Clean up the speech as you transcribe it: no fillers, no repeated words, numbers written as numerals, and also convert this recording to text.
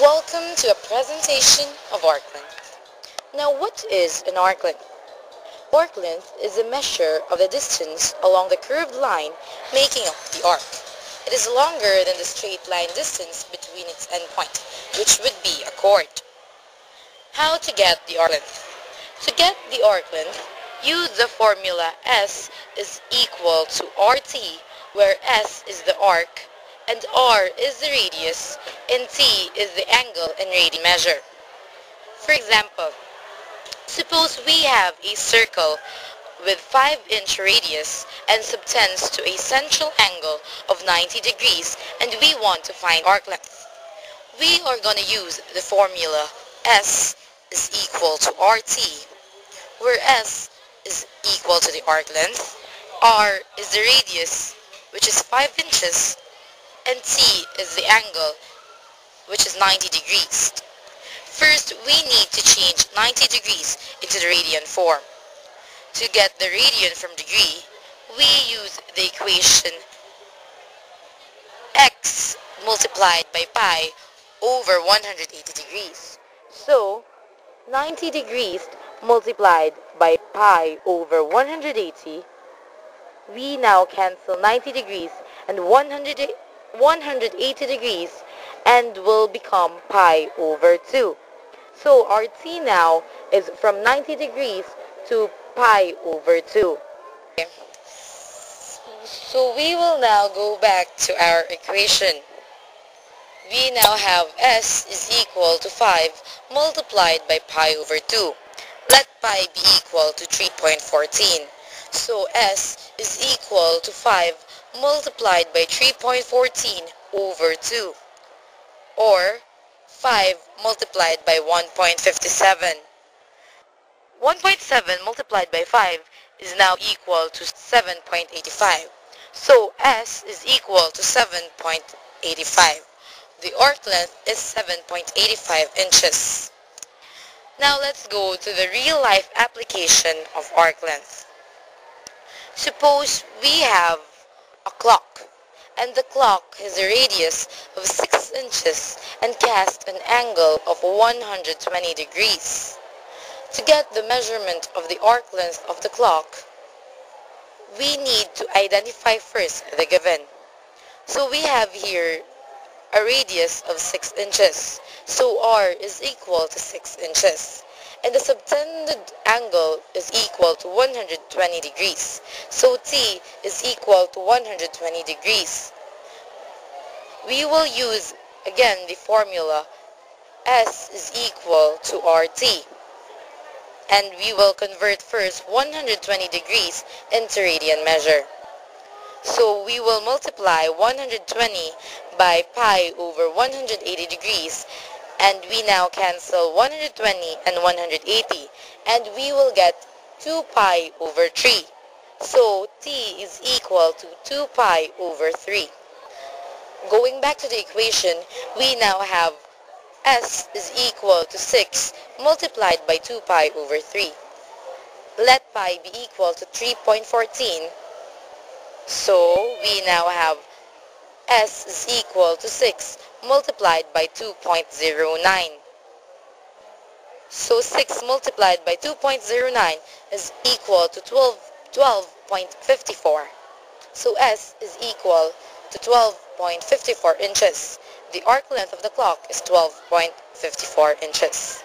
Welcome to a presentation of arc length. Now what is an arc length? Arc length is a measure of the distance along the curved line making up the arc. It is longer than the straight line distance between its endpoint, which would be a chord. How to get the arc length? To get the arc length, use the formula S is equal to RT, where S is the arc, and R is the radius, and T is the angle and radian measure. For example, suppose we have a circle with 5-inch radius and subtends to a central angle of 90 degrees and we want to find arc length. We are going to use the formula S is equal to RT, where S is equal to the arc length, R is the radius, which is 5 inches, and T is the angle, which is 90 degrees. First, we need to change 90 degrees into the radian form. To get the radian from degree, we use the equation x multiplied by pi over 180 degrees. So, 90 degrees multiplied by pi over 180, we now cancel 90 degrees and 180 degrees and will become pi over 2. So our t now is from 90 degrees to pi over 2. So we will now go back to our equation. We now have S is equal to 5 multiplied by pi over 2. Let pi be equal to 3.14. So S is equal to 5 multiplied by 3.14 over 2, or 5 multiplied by 1.57. 1.7 multiplied by 5 is now equal to 7.85. So S is equal to 7.85. The arc length is 7.85 inches. Now let's go to the real-life application of arc length. Suppose we have a clock, and the clock has a radius of 6 inches and casts an angle of 120 degrees. To get the measurement of the arc length of the clock, we need to identify first the given. So we have here a radius of 6 inches, so R is equal to 6 inches. And the subtended angle is equal to 120 degrees. So T is equal to 120 degrees. We will use again the formula S is equal to RT. And we will convert first 120 degrees into radian measure. So we will multiply 120 by pi over 180 degrees, and we now cancel 120 and 180, and we will get 2 pi over 3. So T is equal to 2 pi over 3. Going back to the equation, we now have S is equal to 6 multiplied by 2 pi over 3. Let pi be equal to 3.14. So we now have S is equal to 6 multiplied by 2.09. So 6 multiplied by 2.09 is equal to 12.54. So S is equal to 12.54 inches. The arc length of the clock is 12.54 inches.